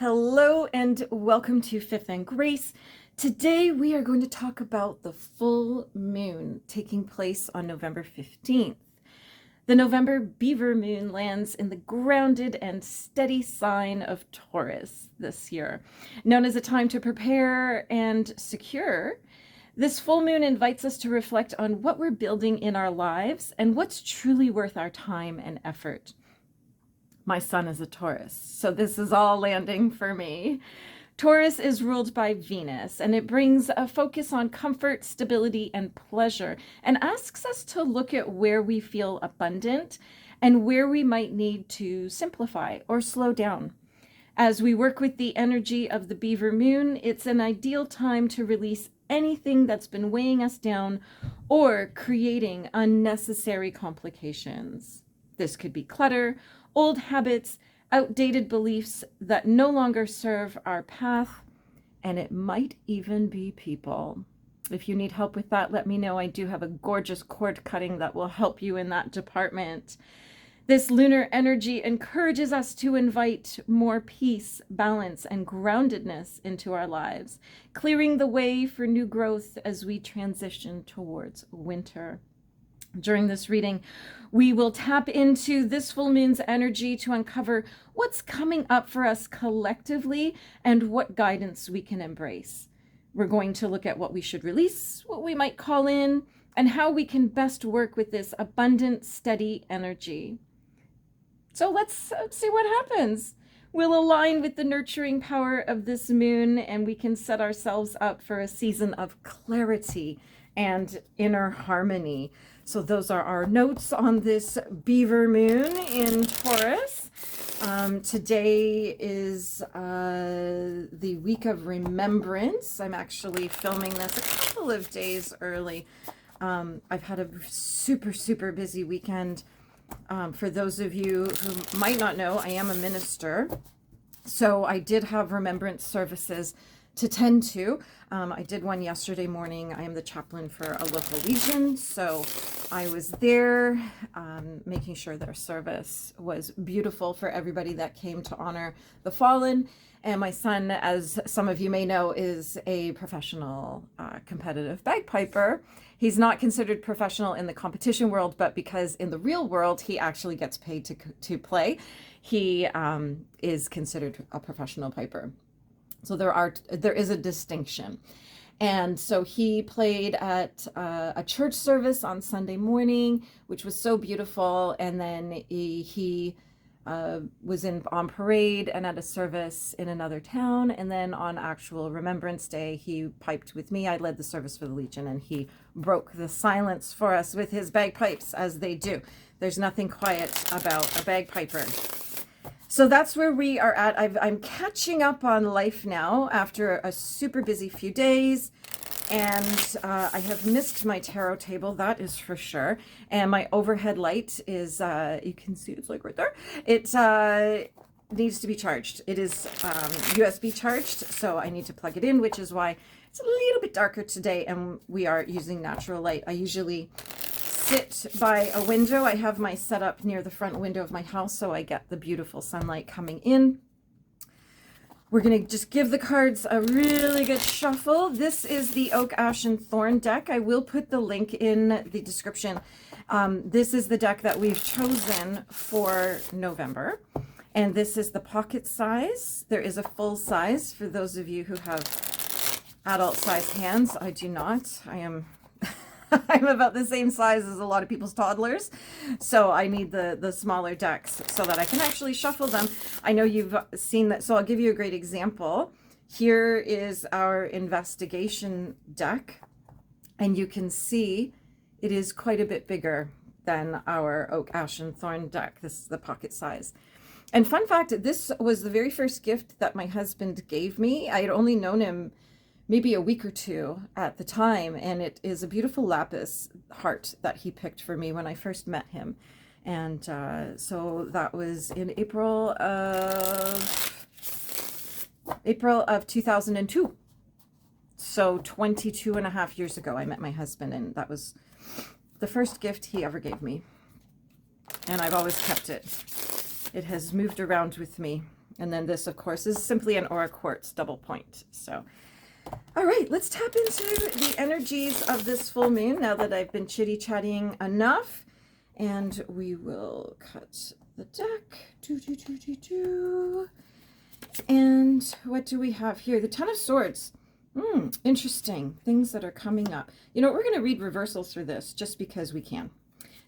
Hello and welcome to Fifth and Grace. Today we are going to talk about the full moon taking place on November 15th. The November Beaver Moon lands in the grounded and steady sign of Taurus this year. Known as a time to prepare and secure, this full moon invites us to reflect on what we're building in our lives and what's truly worth our time and effort. My son is a Taurus, so this is all landing for me. Taurus is ruled by Venus, and it brings a focus on comfort, stability, and pleasure, and asks us to look at where we feel abundant and where we might need to simplify or slow down. As we work with the energy of the Beaver Moon, it's an ideal time to release anything that's been weighing us down or creating unnecessary complications. This could be clutter, old habits, outdated beliefs that no longer serve our path, and it might even be people. If you need help with that, let me know. I do have a gorgeous cord cutting that will help you in that department. This lunar energy encourages us to invite more peace, balance, and groundedness into our lives, clearing the way for new growth as we transition towards winter. During this reading, we will tap into this full moon's energy to uncover what's coming up for us collectively and what guidance we can embrace. We're going to look at what we should release, what we might call in, and how we can best work with this abundant, steady energy. So let's see what happens. We'll align with the nurturing power of this moon, and we can set ourselves up for a season of clarity and inner harmony. So those are our notes on this Beaver Moon in Taurus. Today is the week of remembrance. I'm actually filming this a couple of days early. I've had a super busy weekend. For those of you who might not know, I am a minister. So I did have remembrance services to tend to. I did one yesterday morning. I am the chaplain for a local legion, so I was there making sure their service was beautiful for everybody that came to honor the fallen. And my son, as some of you may know, is a professional competitive bagpiper. He's not considered professional in the competition world, but because in the real world he actually gets paid to play, he is considered a professional piper. So there is a distinction. And so he played at a church service on Sunday morning, which was so beautiful. And then he was on parade and at a service in another town. And then on actual Remembrance Day, he piped with me. I led the service for the Legion, and he broke the silence for us with his bagpipes, as they do. There's nothing quiet about a bagpiper. So that's where we are at. I'm catching up on life now after a super busy few days, and I have missed my tarot table, that is for sure. And my overhead light is, you can see it's like right there. It needs to be charged. It is USB charged, so I need to plug it in, which is why it's a little bit darker today, and we are using natural light. I usually sit by a window. I have my setup near the front window of my house, so I get the beautiful sunlight coming in. We're going to just give the cards a really good shuffle. This is the Oak, Ash, and Thorn deck. I will put the link in the description. This is the deck that we've chosen for November, and this is the pocket size. There is a full size for those of you who have adult size hands. I do not. I'm about the same size as a lot of people's toddlers, so I need the smaller decks so that I can actually shuffle them. I know you've seen that, so I'll give you a great example. Here is our investigation deck, and you can see it is quite a bit bigger than our Oak, Ash, and Thorn deck. This is the pocket size. And fun fact, this was the very first gift that my husband gave me. I had only known him maybe a week or two at the time, and it is a beautiful lapis heart that he picked for me when I first met him. And so that was in April of 2002. So 22 and a half years ago I met my husband, and that was the first gift he ever gave me, and I've always kept it. It has moved around with me And then this, of course, is simply an aura quartz double point. So, all right, let's tap into the energies of this full moon now that I've been chitty-chatting enough. And we will cut the deck. And what do we have here? The Ten of Swords. Interesting. Things that are coming up. You know, we're going to read reversals through this just because we can.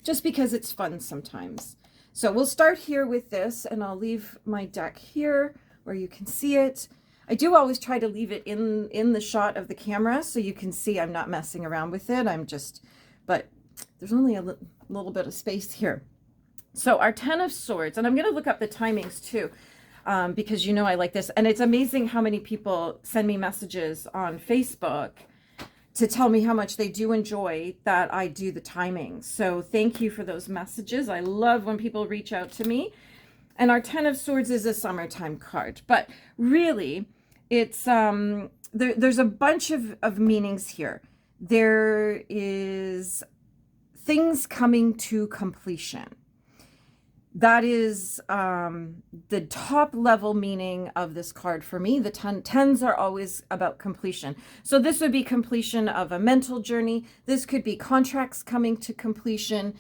Just because it's fun sometimes. So we'll start here with this, and I'll leave my deck here where you can see it. I do always try to leave it in the shot of the camera so you can see I'm not messing around with it. But there's only a little bit of space here. So our Ten of Swords, and I'm going to look up the timings too, because you know I like this. And it's amazing how many people send me messages on Facebook to tell me how much they do enjoy that I do the timings. So thank you for those messages. I love when people reach out to me. And our Ten of Swords is a summertime card. But really, it's there's a bunch of meanings here. There is things coming to completion. That is the top level meaning of this card for me. The tens are always about completion. So this would be completion of a mental journey. This could be contracts coming to completion.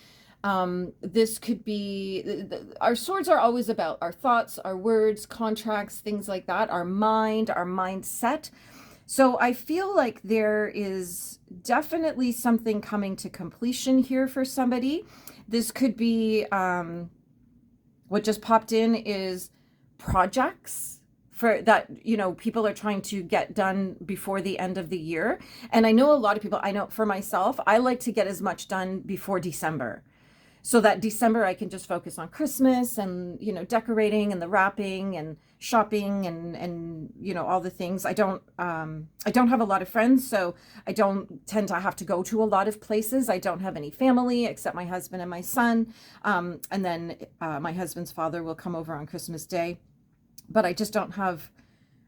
This could be, our swords are always about our thoughts, our words, contracts, things like that, our mind, our mindset. So I feel like there is definitely something coming to completion here for somebody. This could be, what just popped in is projects for that, you know, people are trying to get done before the end of the year. And I know a lot of people, I know for myself, I like to get as much done before December. So that December I can just focus on Christmas and, you know, decorating and the wrapping and shopping and you know, all the things. I don't have a lot of friends, so I don't tend to have to go to a lot of places. I don't have any family except my husband and my son. And then my husband's father will come over on Christmas Day. But I just don't have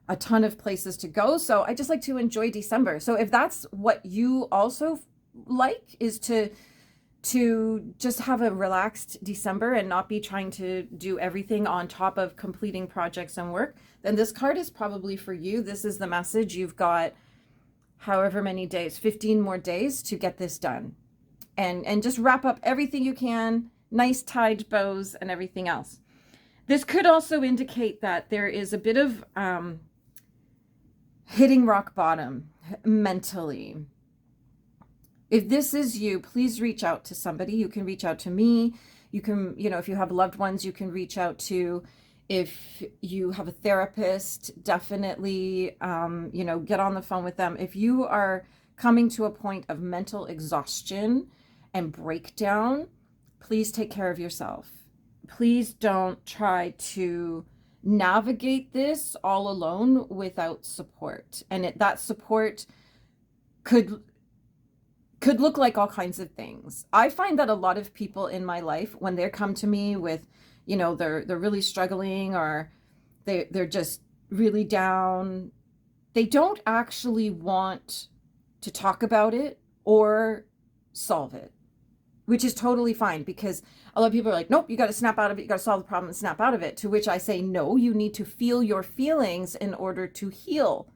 a ton of places to go. So I just like to enjoy December. So if that's what you also like, is to just have a relaxed December and not be trying to do everything on top of completing projects and work, then this card is probably for you. This is the message. You've got however many days, 15 more days to get this done. And just wrap up everything you can, nice tied bows and everything else. This could also indicate that there is a bit of hitting rock bottom mentally. If this is you, please reach out to somebody. You can reach out to me. You can, you know, if you have loved ones, you can reach out to. If you have a therapist, definitely, you know, get on the phone with them. If you are coming to a point of mental exhaustion and breakdown, please take care of yourself. Please don't try to navigate this all alone without support. And that support could look like all kinds of things. I find that a lot of people in my life, when they come to me with, you know, they're really struggling or they're just really down, they don't actually want to talk about it or solve it, which is totally fine, because a lot of people are like, nope, you got to snap out of it. You got to solve the problem and snap out of it. To which I say, no, you need to feel your feelings in order to heal.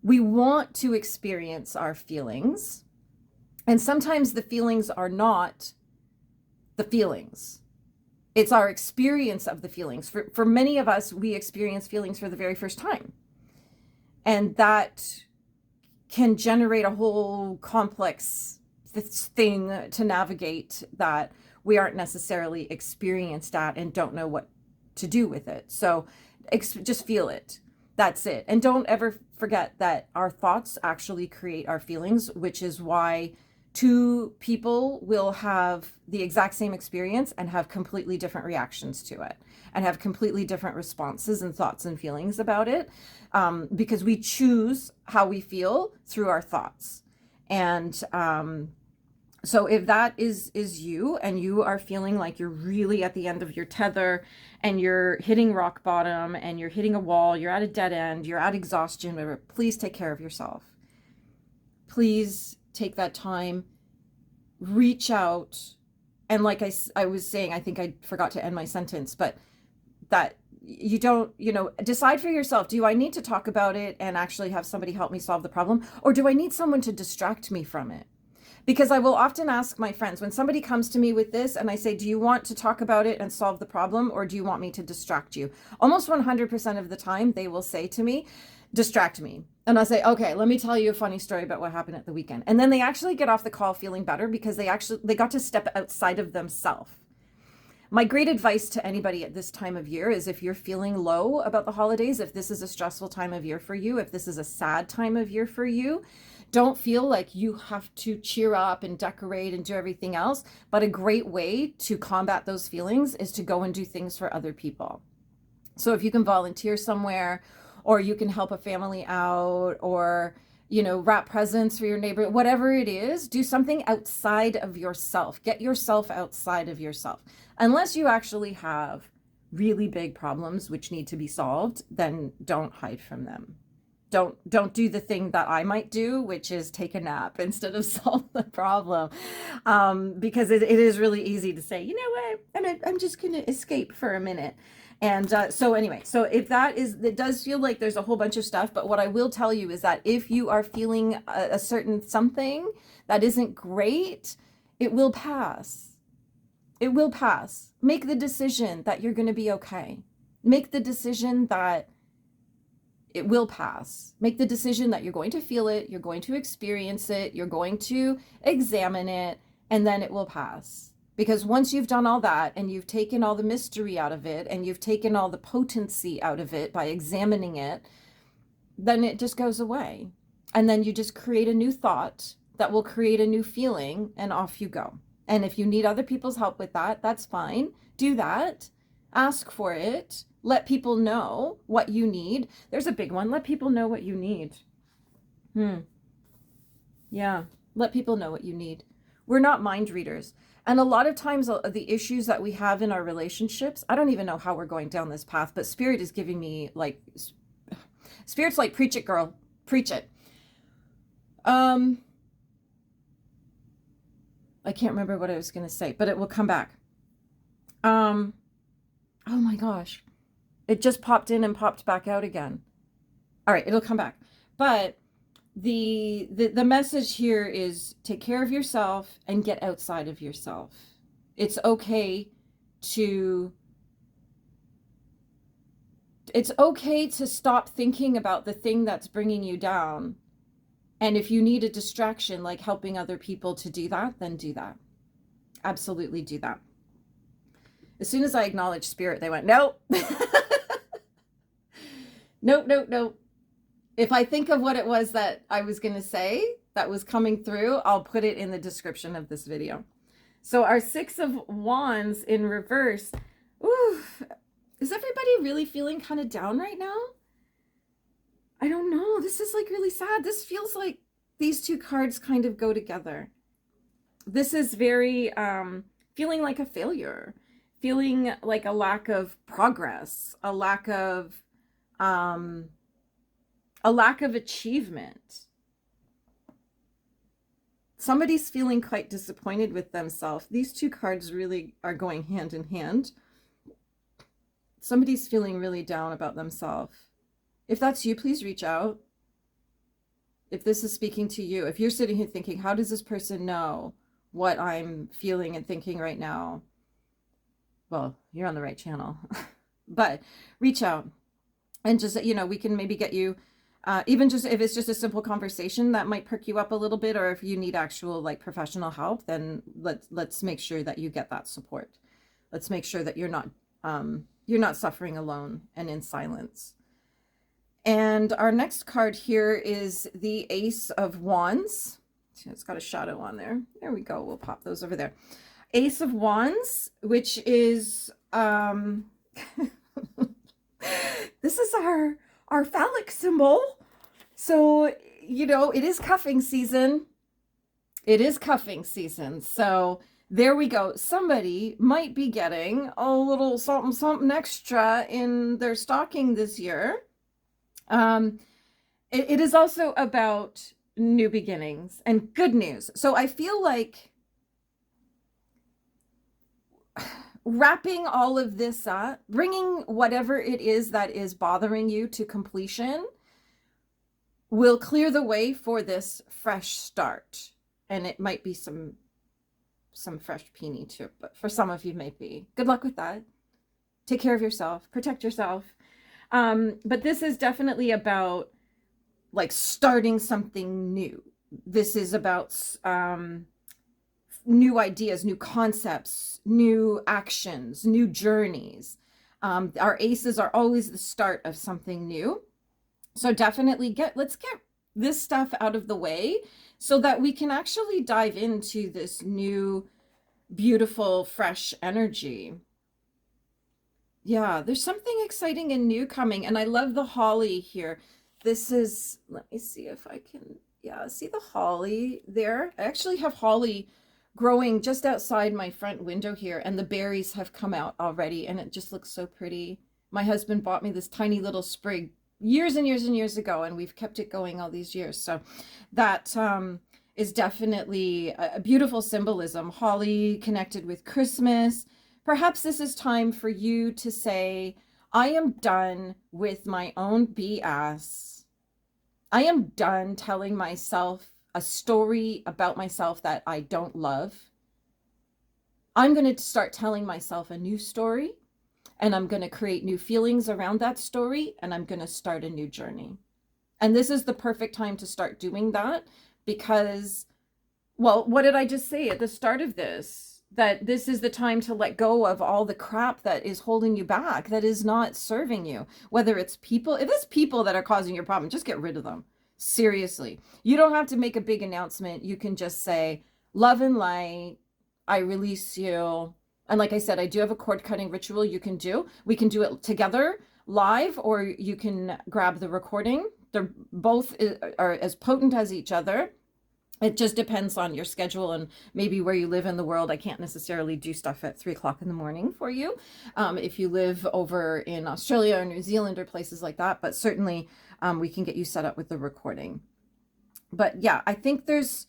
We want to experience our feelings. And sometimes the feelings are not the feelings. It's our experience of the feelings. For many of us, we experience feelings for the very first time. And that can generate a whole complex thing to navigate that we aren't necessarily experienced at and don't know what to do with it. So just feel it. That's it. And don't ever forget that our thoughts actually create our feelings, which is why two people will have the exact same experience and have completely different reactions to it and have completely different responses and thoughts and feelings about it, because we choose how we feel through our thoughts. And so if that is you and you are feeling like you're really at the end of your tether and you're hitting rock bottom and you're hitting a wall, you're at a dead end, you're at exhaustion, whatever, please take care of yourself. Please take that time, reach out. And like I was saying, I think I forgot to end my sentence, but that you don't, decide for yourself. Do I need to talk about it and actually have somebody help me solve the problem? Or do I need someone to distract me from it? Because I will often ask my friends when somebody comes to me with this and I say, do you want to talk about it and solve the problem, or do you want me to distract you? Almost 100% of the time they will say to me, distract me. And I say, okay, let me tell you a funny story about what happened at the weekend. And then they actually get off the call feeling better because they got to step outside of themselves. My great advice to anybody at this time of year is, if you're feeling low about the holidays, if this is a stressful time of year for you, if this is a sad time of year for you, don't feel like you have to cheer up and decorate and do everything else. But a great way to combat those feelings is to go and do things for other people. So if you can volunteer somewhere, or you can help a family out, or, wrap presents for your neighbor, whatever it is, do something outside of yourself. Get yourself outside of yourself. Unless you actually have really big problems which need to be solved, then don't hide from them. Don't do the thing that I might do, which is take a nap instead of solve the problem. Because it is really easy to say, you know what, I'm just going to escape for a minute. And so anyway, so if it does feel like there's a whole bunch of stuff, but what I will tell you is that if you are feeling a certain something that isn't great, it will pass. It will pass. Make the decision that you're going to be okay. Make the decision that it will pass. Make the decision that you're going to feel it, you're going to experience it, you're going to examine it, and then it will pass. Because once you've done all that and you've taken all the mystery out of it and you've taken all the potency out of it by examining it, then it just goes away. And then you just create a new thought that will create a new feeling, and off you go. And if you need other people's help with that, that's fine. Do that. Ask for it. Let people know what you need. There's a big one. Let people know what you need. Yeah. Let people know what you need. We're not mind readers. And a lot of times the issues that we have in our relationships, I don't even know how we're going down this path, but Spirit is giving me Spirit's like, preach it, girl. Preach it. I can't remember what I was going to say, but it will come back. Oh my gosh. It just popped in and popped back out again. All right, it'll come back. But the message here is, take care of yourself and get outside of yourself. It's okay to stop thinking about the thing that's bringing you down. And if you need a distraction, like helping other people to do that, then do that. Absolutely do that. As soon as I acknowledged Spirit, they went, nope. Nope. If I think of what it was that I was going to say that was coming through, I'll put it in the description of this video. So our Six of Wands in reverse. Ooh, is everybody really feeling kind of down right now? I don't know. This is like really sad. This feels like these two cards kind of go together. This is very feeling like a failure, feeling like a lack of progress, a lack of achievement. Somebody's feeling quite disappointed with themselves. These two cards really are going hand in hand. Somebody's feeling really down about themselves. If that's you, please reach out. If this is speaking to you, if you're sitting here thinking, how does this person know what I'm feeling and thinking right now? Well, you're on the right channel. But reach out and just, we can maybe get you, even just if it's just a simple conversation that might perk you up a little bit, or if you need actual like professional help, then let's make sure that you get that support. Let's make sure that you're not suffering alone and in silence. And our next card here is the Ace of Wands. It's got a shadow on there. There we go. We'll pop those over there. Ace of Wands, which is this is our phallic symbol. So, it is cuffing season. It is cuffing season. So there we go. Somebody might be getting a little something extra in their stocking this year. It is also about new beginnings and good news. So I feel like wrapping all of this up, bringing whatever it is that is bothering you to completion will clear the way for this fresh start. And it might be some fresh peony too, but for some of you may be. Good luck with that. Take care of yourself, protect yourself. But this is definitely about like starting something new. This is about new ideas, new concepts, new actions, new journeys. Our aces are always the start of something new. So definitely let's get this stuff out of the way so that we can actually dive into this new, beautiful, fresh energy. Yeah, there's something exciting and new coming. And I love the holly here. This is, let me see if I can, yeah, see the holly there? I actually have holly growing just outside my front window here, and the berries have come out already, and it just looks so pretty. My husband bought me this tiny little sprig years and years and years ago, and we've kept it going all these years. So that is definitely a beautiful symbolism. Holly connected with Christmas. Perhaps this is time for you to say, I am done with my own BS. I am done telling myself a story about myself that I don't love. I'm going to start telling myself a new story, and I'm going to create new feelings around that story, and I'm going to start a new journey. And this is the perfect time to start doing that because, well, what did I just say at the start of this? That this is the time to let go of all the crap that is holding you back, that is not serving you. Whether it's people, if it's people that are causing your problem, just get rid of them. Seriously. You don't have to make a big announcement. You can just say, love and light, I release you. And like I said, I do have a cord cutting ritual you can do. We can do it together live, or you can grab the recording. They're both are as potent as each other. It just depends on your schedule and maybe where you live in the world. I can't necessarily do stuff at 3 o'clock in the morning for you. If you live over in Australia or New Zealand or places like that, but certainly we can get you set up with the recording. But yeah, I think this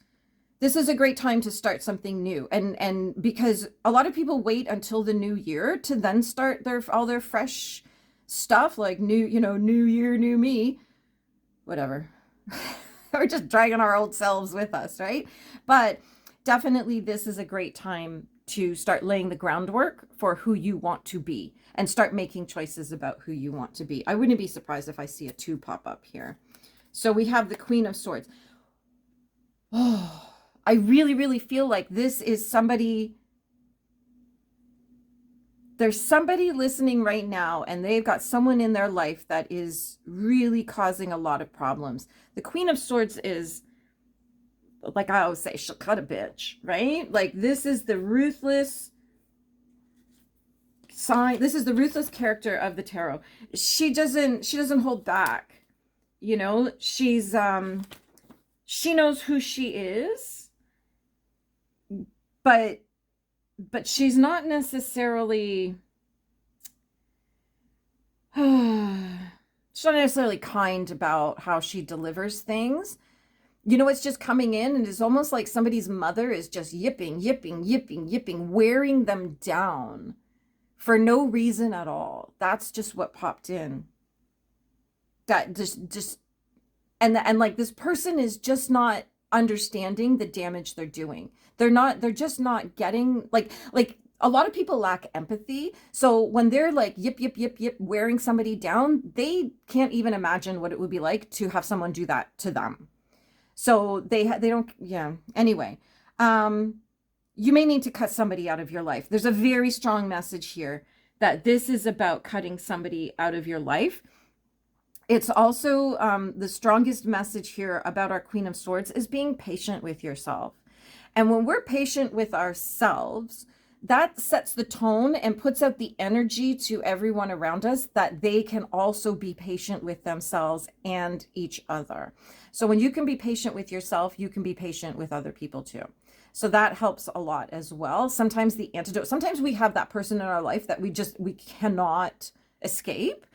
is a great time to start something new. And because a lot of people wait until the new year to then start all their fresh stuff, like new year, new me, whatever. We're just dragging our old selves with us, right? But definitely this is a great time to start laying the groundwork for who you want to be and start making choices about who you want to be. I wouldn't be surprised if I see a 2 pop up here. So we have the Queen of Swords. Oh, I really, really feel like this is somebody. There's somebody listening right now, and they've got someone in their life that is really causing a lot of problems. The Queen of Swords is, like I always say, she'll cut a bitch, right? Like this is the ruthless sign. This is the ruthless character of the tarot. She doesn't hold back. You know, she knows who she is, but she's not necessarily, she's not necessarily kind about how she delivers things. You know, it's just coming in, and it's almost like somebody's mother is just yipping, wearing them down for no reason at all. That's just what popped in. That and like this person is just not understanding the damage they're doing. They're just not getting, like a lot of people lack empathy. So when they're like yip wearing somebody down, they can't even imagine what it would be like to have someone do that to them. So they don't, yeah. Anyway, you may need to cut somebody out of your life. There's a very strong message here that this is about cutting somebody out of your life. It's also the strongest message here about our Queen of Swords is being patient with yourself. And when we're patient with ourselves, that sets the tone and puts out the energy to everyone around us that they can also be patient with themselves and each other. So when you can be patient with yourself, you can be patient with other people too. So that helps a lot as well. Sometimes the antidote, sometimes we have that person in our life that we cannot escape.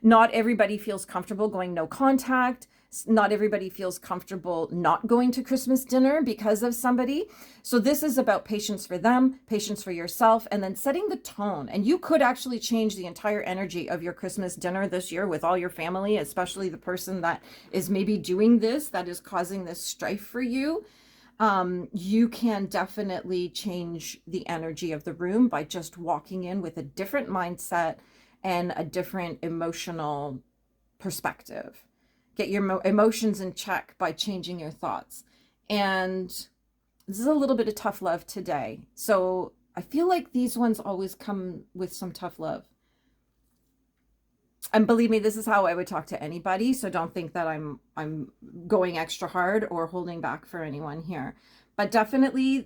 Not everybody feels comfortable going no contact. Not everybody feels comfortable not going to Christmas dinner because of somebody. So this is about patience for them, patience for yourself, and then setting the tone. And you could actually change the entire energy of your Christmas dinner this year with all your family, especially the person that is maybe doing this, that is causing this strife for you. You can definitely change the energy of the room by just walking in with a different mindset and a different emotional perspective. Get your emotions in check by changing your thoughts. And this is a little bit of tough love today. So I feel like these ones always come with some tough love. And believe me, this is how I would talk to anybody. So don't think that I'm going extra hard or holding back for anyone here. But definitely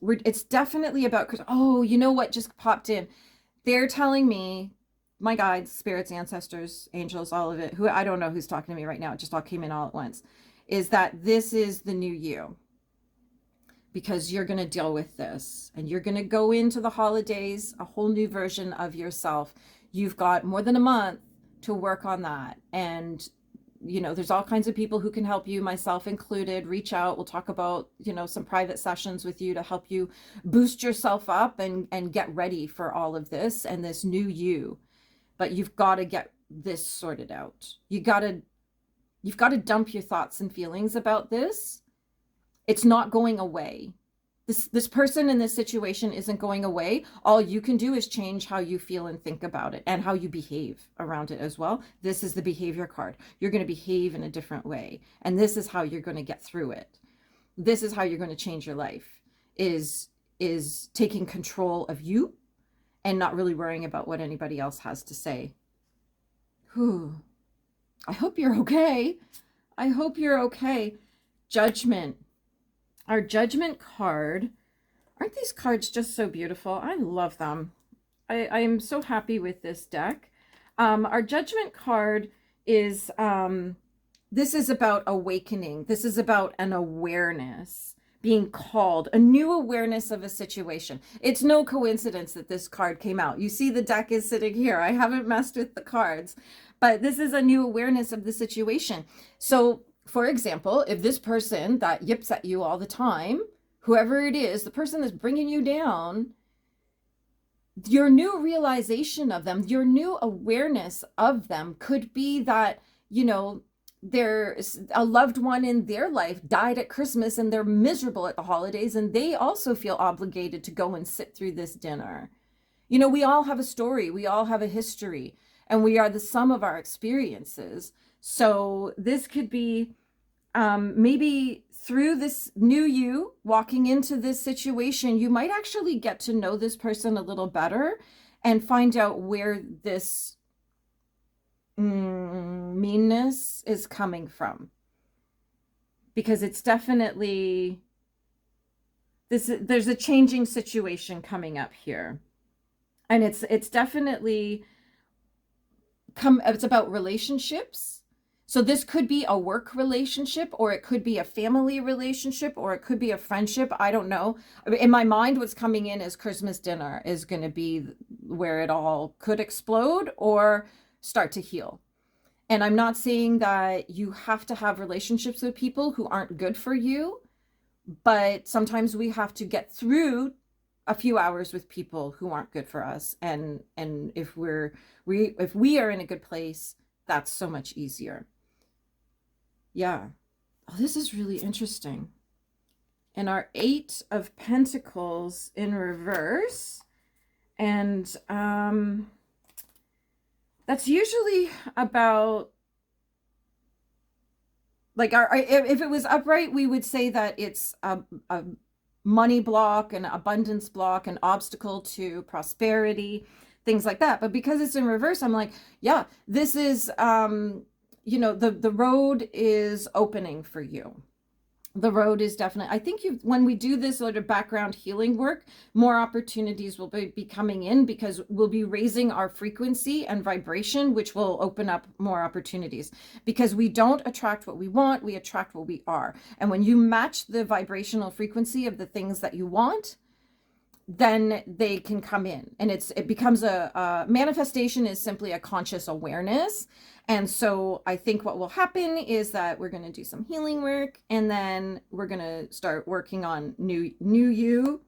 it's definitely about, oh, you know what just popped in? They're telling me, my guides, spirits, ancestors, angels, all of it, who I don't know who's talking to me right now, it just all came in all at once, is that this is the new you. Because you're going to deal with this and you're going to go into the holidays, a whole new version of yourself. You've got more than a month to work on that. And, you know, there's all kinds of people who can help you, myself included. Reach out. We'll talk about, you know, some private sessions with you to help you boost yourself up and get ready for all of this and this new you. But you've got to get this sorted out. You've got to dump your thoughts and feelings about this. It's not going away. This person in this situation isn't going away. All you can do is change how you feel and think about it and how you behave around it as well. This is the behavior card. You're going to behave in a different way. And this is how you're going to get through it. This is how you're going to change your life, is taking control of you and not really worrying about what anybody else has to say. Whew. I hope you're okay. I hope you're okay. Judgment. Our Judgment card. Aren't these cards just so beautiful? I love them. I am so happy with this deck. Our Judgment card is, this is about awakening. This is about an awareness, being called, a new awareness of a situation. It's no coincidence that this card came out. You see the deck is sitting here. I haven't messed with the cards, but this is a new awareness of the situation. So, for example, if this person that yips at you all the time, whoever it is, the person that's bringing you down, your new realization of them, your new awareness of them could be that, you know, there's a loved one in their life died at Christmas and they're miserable at the holidays and they also feel obligated to go and sit through this dinner. You know, we all have a story, we all have a history, and we are the sum of our experiences. So this could be maybe through this new you walking into this situation, you might actually get to know this person a little better and find out where this meanness is coming from. Because it's definitely, there's a changing situation coming up here. And it's definitely it's about relationships. So this could be a work relationship, or it could be a family relationship, or it could be a friendship. I don't know. In my mind, what's coming in is Christmas dinner is going to be where it all could explode or start to heal. And I'm not saying that you have to have relationships with people who aren't good for you, but sometimes we have to get through a few hours with people who aren't good for us. And if we are in a good place, that's so much easier. Yeah. Oh, this is really interesting. And our 8 of Pentacles in reverse. And that's usually about, like, if it was upright, we would say that it's a money block, an abundance block, an obstacle to prosperity, things like that. But because it's in reverse, I'm like, yeah, this is, you know, the road is opening for you. The road is definitely, I think when we do this sort of background healing work, more opportunities will be coming in, because we'll be raising our frequency and vibration, which will open up more opportunities. Because we don't attract what we want, we attract what we are. And when you match the vibrational frequency of the things that you want, then they can come in, and it becomes a manifestation is simply a conscious awareness. And so I think what will happen is that we're going to do some healing work, and then we're going to start working on new you,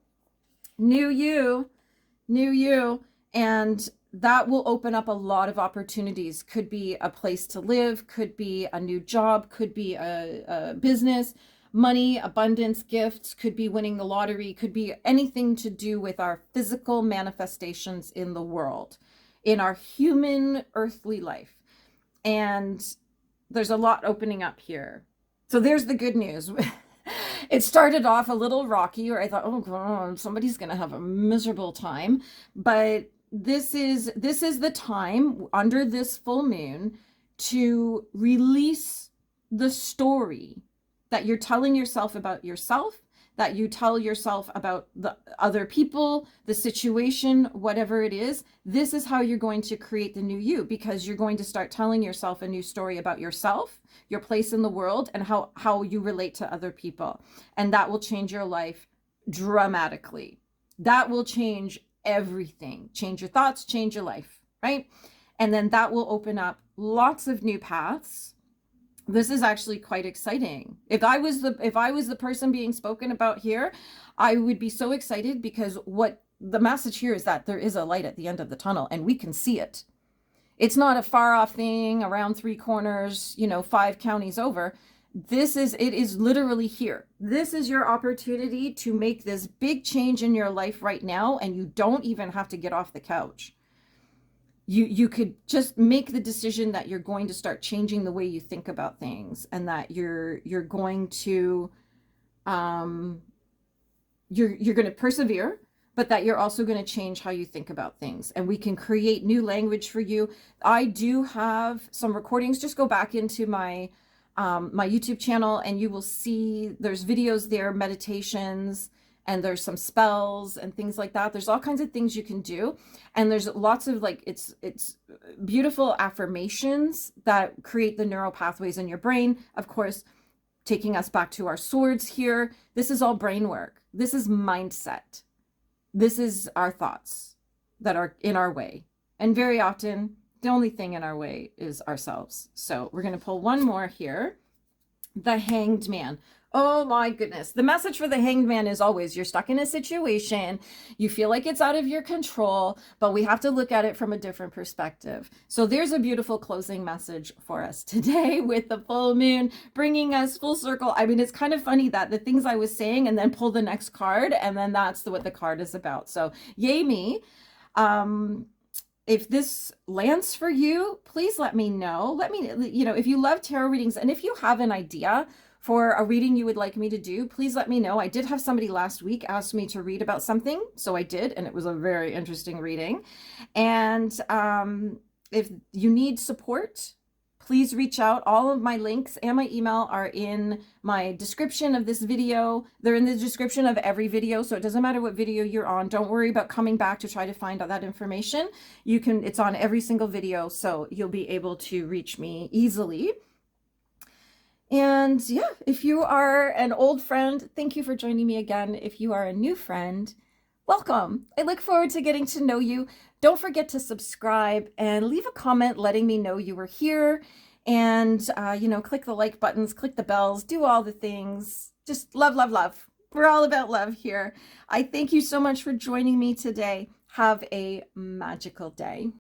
and that will open up a lot of opportunities. Could be a place to live, could be a new job, could be a business, money, abundance, gifts, could be winning the lottery, could be anything to do with our physical manifestations in the world, in our human earthly life. And there's a lot opening up here. So there's the good news. It started off a little rocky, or I thought, oh God, somebody's going to have a miserable time. But this is the time under this full moon to release the story that you're telling yourself about yourself, that you tell yourself about the other people, the situation, whatever it is. This is how you're going to create the new you, because you're going to start telling yourself a new story about yourself, your place in the world, and how you relate to other people. And that will change your life dramatically. That will change everything. Change your thoughts, change your life, right? And then that will open up lots of new paths. This is actually quite exciting. If I was the person being spoken about here, I would be so excited, because what the message here is that there is a light at the end of the tunnel, and we can see it. It's not a far off thing around 3 corners, 5 counties over. It is literally here. This is your opportunity to make this big change in your life right now, and you don't even have to get off the couch. You could just make the decision that you're going to start changing the way you think about things, and that you're going to you're going to persevere, but that you're also going to change how you think about things. And we can create new language for you. I do have some recordings. Just go back into my my YouTube channel, and you will see there's videos there, meditations, and there's some spells and things like that. There's all kinds of things you can do. And there's lots of it's beautiful affirmations that create the neural pathways in your brain. Of course, taking us back to our swords here. This is all brain work. This is mindset. This is our thoughts that are in our way. And very often, the only thing in our way is ourselves. So we're going to pull one more here. The Hanged Man. Oh my goodness. The message for the Hanged Man is always, you're stuck in a situation. You feel like it's out of your control, but we have to look at it from a different perspective. So there's a beautiful closing message for us today with the full moon bringing us full circle. I mean, it's kind of funny that the things I was saying and then pull the next card, and then that's what the card is about. So yay me. If this lands for you, please let me know. Let me, if you love tarot readings, and if you have an idea for a reading you would like me to do, please let me know. I did have somebody last week ask me to read about something, so I did, and it was a very interesting reading. And if you need support, please reach out. All of my links and my email are in my description of this video. They're in the description of every video, so it doesn't matter what video you're on. Don't worry about coming back to try to find out that information. It's on every single video, so you'll be able to reach me easily. And yeah, if you are an old friend, thank you for joining me again. If you are a new friend, welcome. I look forward to getting to know you. Don't forget to subscribe and leave a comment letting me know you were here. And, click the like buttons, click the bells, do all the things. Just love, love, love. We're all about love here. I thank you so much for joining me today. Have a magical day.